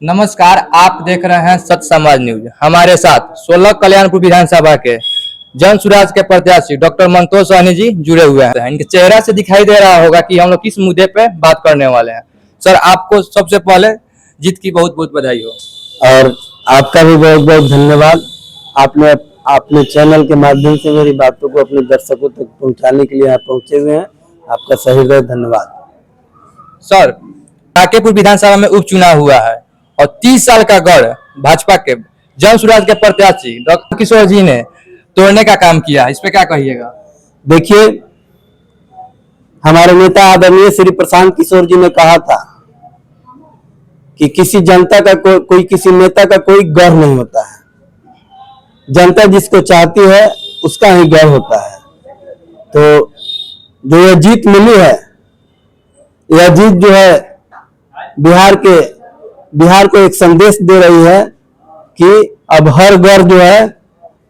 नमस्कार, आप देख रहे हैं सत्य समाज न्यूज। हमारे साथ 16 कल्याणपुर विधानसभा के जन सुराज के प्रत्याशी डॉक्टर मंतोष सहनी जी जुड़े हुए हैं। इनके चेहरा से दिखाई दे रहा होगा कि हम लोग किस मुद्दे पे बात करने वाले हैं। सर, आपको सबसे पहले जीत की बहुत बहुत बधाई हो। और आपका भी बहुत बहुत धन्यवाद। आपने अपने चैनल के माध्यम से मेरी बातों को अपने दर्शकों तक पहुंचाने के लिए यहाँ पहुंचे हुए हैं। आपका सहृदय धन्यवाद। सर, कांकेपुर विधानसभा में उपचुनाव हुआ है और 30 साल का गढ़ भाजपा के जन सुराज के प्रत्याशी डॉक्टर किशोर जी ने तोड़ने का काम किया है। इस पे क्या कहिएगा? देखिए, हमारे नेता आदरणीय श्री प्रशांत किशोर जी ने कहा था कि किसी जनता का कोई किसी नेता का कोई गढ़ नहीं होता है। जनता जिसको चाहती है उसका ही गढ़ होता है। तो जो यह जीत मिली है, यह जीत जो है बिहार को एक संदेश दे रही है कि अब हर घर जो है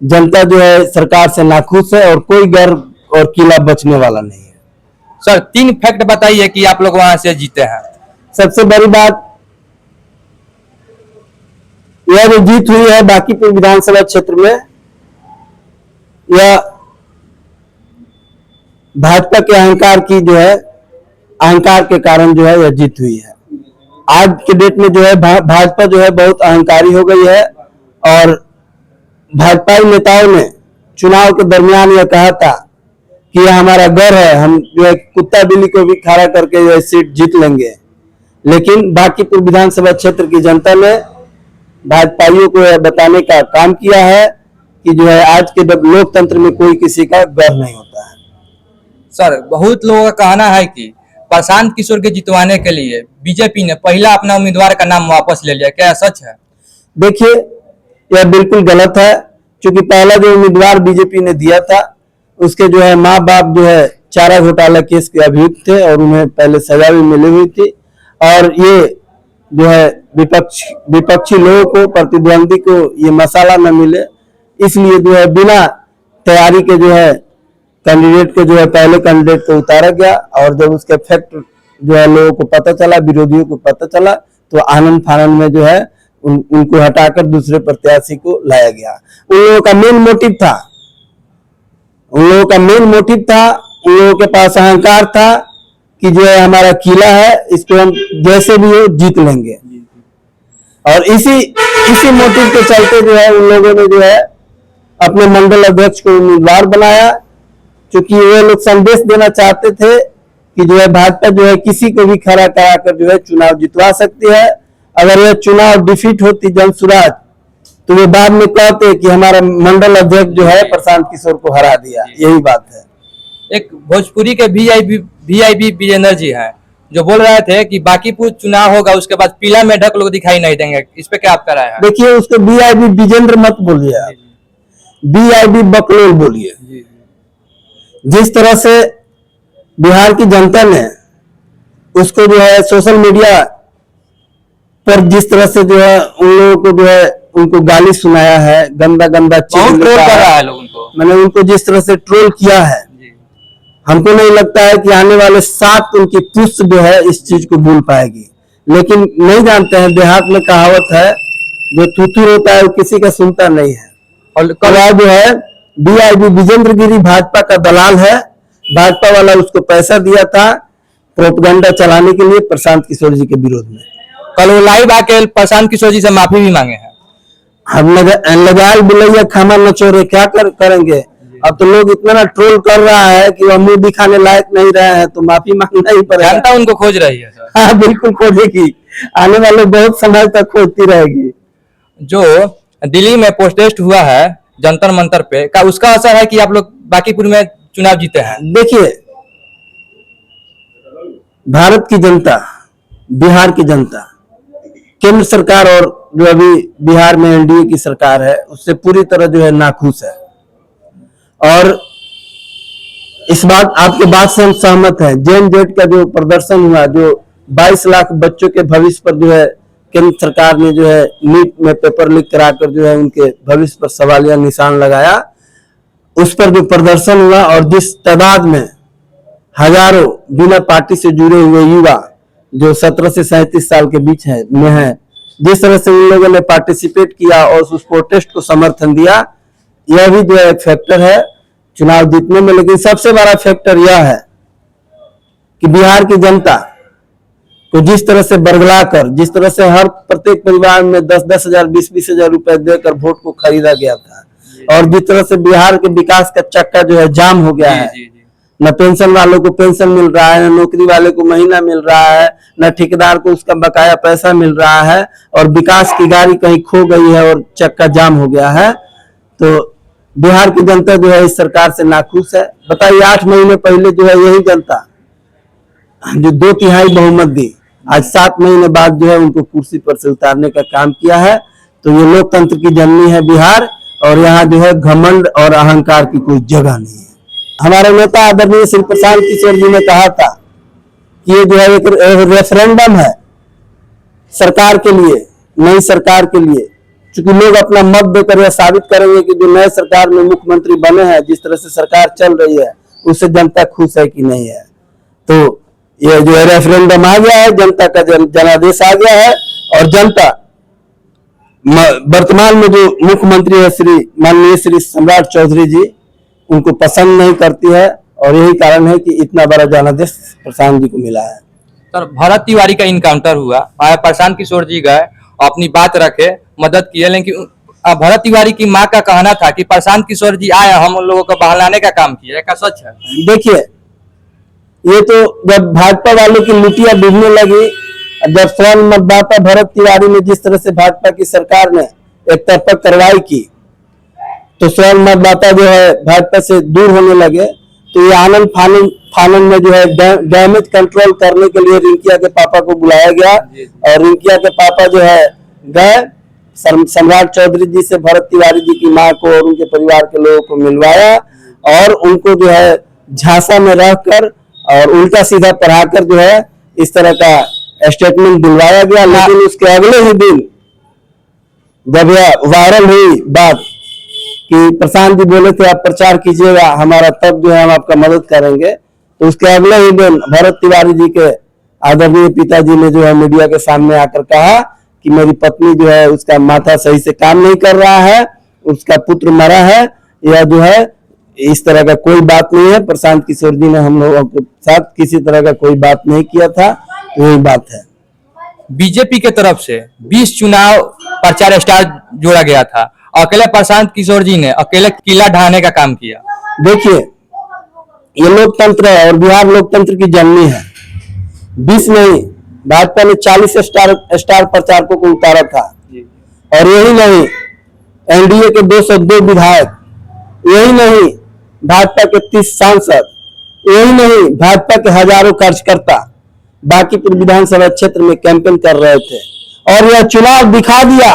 जनता जो है सरकार से नाखुश है और कोई घर और किला बचने वाला नहीं है। सर, 3 फैक्ट बताइए कि आप लोग वहां से जीते हैं। सबसे बड़ी बात यह जो जीत हुई है बांकीपुर विधानसभा क्षेत्र में, यह भाजपा के अहंकार के कारण जो है यह जीत हुई है। आज के डेट में जो है भाजपा जो है बहुत अहंकारी हो गई है और भाजपाई नेताओं ने चुनाव के दरमियान यह कहा था कि यह हमारा गढ़ है, हम जो है कुत्ता बिल्ली को भी खड़ा करके यह सीट जीत लेंगे। लेकिन बांकीपुर विधानसभा क्षेत्र की जनता ने भाजपाइयों को यह बताने का काम किया है कि जो है आज के लोकतंत्र में कोई किसी का गढ़ नहीं होता है। सर, बहुत लोगों का कहना है कि प्रशांत किशोर के जितवाने के लिए बीजेपी ने पहला अपना उम्मीदवार का नाम वापस ले लिया। क्या सच है? देखिए, यह बिल्कुल गलत है, क्योंकि पहला जो उम्मीदवार बीजेपी ने दिया था उसके जो है माँ बाप जो है चारा घोटाला केस के अभियुक्त थे और उन्हें पहले सजा भी मिली हुई थी। और ये जो है विपक्षी लोगों को, प्रतिद्वंदी को ये मसाला न मिले, इसलिए जो है बिना तैयारी के जो है कैंडिडेट को जो है पहले कैंडिडेट को उतारा गया। और जब उसके फैक्ट जो है लोगों को पता चला, विरोधियों को पता चला, तो आनंद फानंद में जो है उनको हटाकर दूसरे प्रत्याशी को लाया गया। उन लोगों का मेन मोटिव था उन लोगों के पास अहंकार था कि जो है हमारा किला है, इसको हम जैसे भी हो जीत लेंगे। और इसी मोटिव के चलते जो है उन लोगों ने जो है अपने मंडल अध्यक्ष को उम्मीदवार बनाया, क्योंकि वे लोग संदेश देना चाहते थे कि जो है भाजपा जो है किसी को भी खड़ा कराकर जो है चुनाव जितवा सकती है। अगर यह चुनाव डिफीट होती जन सुराज, तो वे बाद में कहते कि हमारा मंडल अध्यक्ष जो है प्रशांत किशोर को हरा दिया। यही बात है। एक भोजपुरी के वीआईपी विजेंद्र जी हैं, जो बोल रहे थे कि बांकीपुर चुनाव होगा उसके बाद पीला मेढक लोग दिखाई नहीं देंगे। इस पे क्या आपका राय है? देखिए, उसको वीआईपी विजेंद्र मत बोलिए, आप वीआईपी बकलोल बोलिए। जिस तरह से बिहार की जनता ने उसको जो है सोशल मीडिया पर जिस तरह से जो है उन लोगों को जो है उनको गाली सुनाया है, गंदा चीज ट्रोल कर रहा है लोग उनको, मैंने उनको जिस तरह से ट्रोल किया है, हमको नहीं लगता है कि आने वाले 7 उनकी पुष्ट जो है इस चीज को भूल पाएगी। लेकिन नहीं जानते हैं, देहात में कहावत है, जो थूथू होता है वो किसी का सुनता नहीं है। और जो है वीआईपी विजेंद्र गिरी भाजपा का दलाल है। भाजपा वाला उसको पैसा दिया था प्रोपगंडा चलाने के लिए प्रशांत किशोर जी के विरोध में। कल वो लाइव आके प्रशांत किशोर जी से माफी भी मांगे हैं। हम लगाल बुलैया खामा नचोरे क्या करेंगे। अब तो लोग इतना ना ट्रोल कर रहा है कि वह मुंह दिखाने लायक नहीं रहे हैं, तो माफी मांगना ही पड़ेगा। जनता उनको खोज रही है सर। हाँ, बिल्कुल खोजेगी, आने वाले बहुत समय तक खोजती रहेगी। जो दिल्ली में प्रोटेस्ट हुआ है जंतर मंतर पे, का उसका असर है कि आप लोग बांकीपुर में चुनाव जीते हैं? देखिए, भारत की जनता, बिहार की जनता, केंद्र सरकार और जो अभी बिहार में एनडीए की सरकार है उससे पूरी तरह जो है नाखुश है। और इस बात आपके बात से हम सहमत हैं। जेन-जेड का जो प्रदर्शन हुआ, जो 22 लाख बच्चों के भविष्य पर जो है केंद्र सरकार ने जो है नीट में पेपर लीक कराकर जो है उनके भविष्य पर सवालिया निशान लगाया, उस पर जो प्रदर्शन हुआ और जिस तादाद में हजारों बिना पार्टी से जुड़े हुए युवा जो 17 से 37 साल के बीच में है, जिस तरह से उन लोगों ने पार्टिसिपेट किया और उस प्रोटेस्ट को समर्थन दिया, यह भी जो है एक फैक्टर है चुनाव जीतने में। लेकिन सबसे बड़ा फैक्टर यह है कि बिहार की जनता को जिस तरह से बरगला कर, जिस तरह से हर प्रत्येक परिवार में 10-10 हजार 20-20 हजार रुपए देकर वोट को खरीदा गया था, और जिस तरह से बिहार के विकास का चक्का जो है जाम हो गया है, न पेंशन वालों को पेंशन मिल रहा है, न नौकरी वाले को महीना मिल रहा है, न ठेकेदार को उसका बकाया पैसा मिल रहा है, और विकास की गाड़ी कहीं खो गई है और चक्का जाम हो गया है। तो बिहार की जनता जो है इस सरकार से नाखुश है। बताइए 8 महीने पहले जो है यही जनता जो 2/3 बहुमत दी, आज 7 महीने बाद जो है उनको कुर्सी पर से उतारने का काम किया है। तो ये लोकतंत्र की जननी है बिहार, और यहाँ जो है घमंड और अहंकार की कोई जगह नहीं है। हमारे नेता आदरणीय श्री प्रशांत किशोर जी ने कहा था कि ये जो है एक रेफरेंडम है सरकार के लिए, नई सरकार के लिए, क्योंकि लोग अपना मत देकर यह साबित करेंगे कि जो नए सरकार में मुख्यमंत्री बने हैं, जिस तरह से सरकार चल रही है, उससे जनता खुश है कि नहीं है। तो ये जो है रेफरेंडम आ गया है, जनता का जनादेश आ गया है, और जनता वर्तमान में जो मुख्यमंत्री है श्री माननीय श्री सम्राट चौधरी जी, उनको पसंद नहीं करती है, और यही कारण है कि इतना बड़ा जनादेश प्रशांत जी को मिला है। सर, भरत तिवारी का इनकाउंटर हुआ, प्रशांत किशोर जी गए, अपनी बात रखे, मदद किए, लेकिन भरत तिवारी की मां का कहना था कि प्रशांत किशोर जी आए, हम उन लोगों को बहलाने का काम किया। क्या सच है? देखिए, ये तो जब भाजपा वालों की लुटिया डूबने लगी, जब स्वर्ण मतदाता भरत तिवारी ने जिस तरह से भाजपा की सरकार ने एक तरफा कार्रवाई की, तो स्वर्ण मतदाता जो है भाजपा से दूर होने लगे। तो ये आनंद फानन में जो है डैमेज कंट्रोल करने के लिए रिंकिया के पापा को बुलाया गया, और रिंकिया के पापा जो है गए सम्राट चौधरी जी से भरत तिवारी जी की मां को और उनके परिवार के लोगों को मिलवाया, और उनको जो है झांसा में रहकर और उल्टा सीधा पढ़ाकर जो है इस तरह का स्टेटमेंट दिलवाया गया। लेकिन उसके अगले ही दिन जब यह वायरल हुई बात कि प्रशांत जी बोले थे आप प्रचार कीजिएगा हमारा, तब जो है हम आपका मदद करेंगे, तो उसके अगले ही दिन भरत तिवारी जी के आदरणीय पिताजी ने जो है मीडिया के सामने आकर कहा कि मेरी पत्नी जो है उसका माथा सही से काम नहीं कर रहा है, उसका पुत्र मरा है, यह जो है इस तरह का कोई बात नहीं है। प्रशांत किशोर जी ने हम लोगों के साथ किसी तरह का कोई बात नहीं किया था, यही बात है। बीजेपी के तरफ से 20 चुनाव प्रचार स्टार जोड़ा गया था, अकेले प्रशांत किशोर जी ने अकेले किला ढहाने का काम किया। देखिए, ये लोकतंत्र है और बिहार लोकतंत्र की जननी है। 20 नहीं, भाजपा ने 40 स्टार प्रचारकों को उतारा था, और यही नहीं एनडीए के 202 विधायक, यही नहीं भाजपा के 30 सांसद, यही नहीं भाजपा के हजारों कार्यकर्ता बांकीपुर विधानसभा क्षेत्र में कैंपेन कर रहे थे, और यह चुनाव दिखा दिया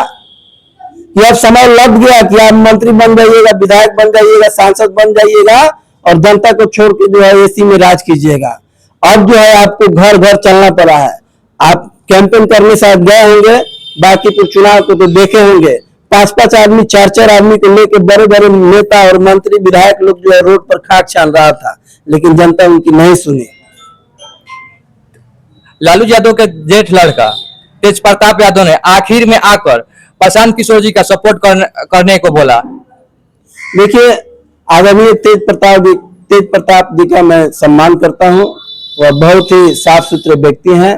कि अब समय लग गया कि आप मंत्री बन जाइएगा, विधायक बन जाइएगा, सांसद बन जाइएगा, और जनता को छोड़ के जो है एसी में राज कीजिएगा। अब जो है आपको घर घर चलना पड़ा है। आप कैंपेन करने शायद गए होंगे, बांकीपुर चुनाव को तो देखे होंगे, 5-5 आदमी 4-4 आदमी को लेकर बड़े बड़े नेता और मंत्री विधायक लोग जो है रोड पर खाक छान रहा था, लेकिन जनता उनकी नहीं सुनी। लालू यादव के जेठ लड़का तेज प्रताप यादव ने आखिर में आकर प्रशांत किशोर जी का सपोर्ट करने को बोला। देखिए, आदरणीय तेज प्रताप जी का मैं सम्मान करता हूं, वह बहुत ही साफ सुथरे व्यक्ति हैं,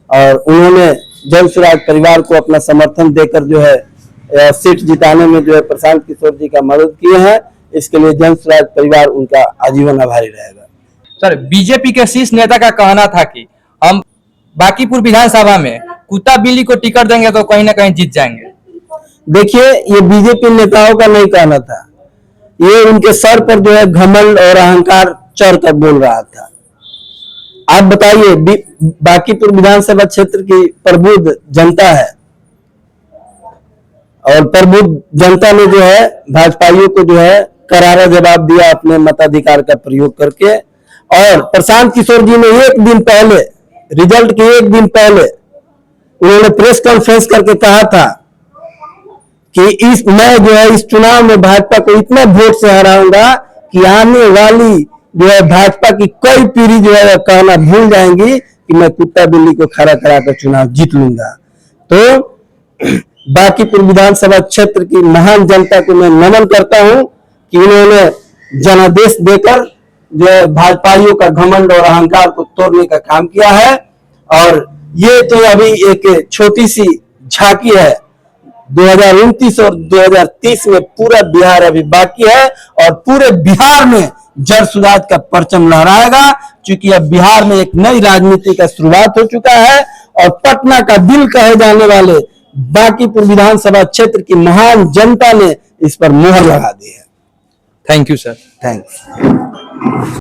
और उन्होंने जन स्वराज परिवार को अपना समर्थन देकर जो है सीट जिताने में जो है प्रशांत किशोर जी का मदद किए हैं। इसके लिए जन स्वराज परिवार उनका आजीवन आभारी रहेगा। सर, बीजेपी के शीर्ष नेता का कहना था कि हम बांकीपुर विधानसभा में कुत्ता बिल्ली को टिकट देंगे तो कहीं ना कहीं जीत जाएंगे। देखिए, ये बीजेपी नेताओं का नहीं कहना था, ये उनके सर पर जो है घमंड और अहंकार चढ़ कर बोल रहा था। आप बताइए, बांकीपुर विधानसभा क्षेत्र की प्रबुद्ध जनता है, और प्रबुद्ध जनता ने जो है भाजपाइयों को जो है करारा जवाब दिया अपने मताधिकार का प्रयोग करके। और प्रशांत किशोर जी ने एक दिन पहले, रिजल्ट के एक दिन पहले उन्होंने प्रेस कॉन्फ्रेंस करके कहा था कि मैं जो है इस चुनाव में भाजपा को इतना वोट से हराऊंगा कि आने वाली जो है भाजपा की कई पीढ़ी जो है कहना भूल जाएंगी कि मैं कुत्ता बिल्ली को खड़ा कराकर चुनाव जीत लूंगा। तो बांकीपुर विधानसभा क्षेत्र की महान जनता को मैं नमन करता हूं कि इन्होंने जनादेश देकर जो भाजपाइयों का घमंड और अहंकार को तोड़ने का काम किया है। और ये तो अभी एक छोटी सी झांकी है, 2029 और 2030 में पूरा बिहार अभी बाकी है और पूरे बिहार में जन सुराज का परचम लहराएगा, क्योंकि अब बिहार में एक नई राजनीति का शुरुआत हो चुका है और पटना का दिल कहे जाने वाले बांकीपुर विधानसभा क्षेत्र की महान जनता ने इस पर मोहर लगा दी है। Thank you sir. थैंक्स।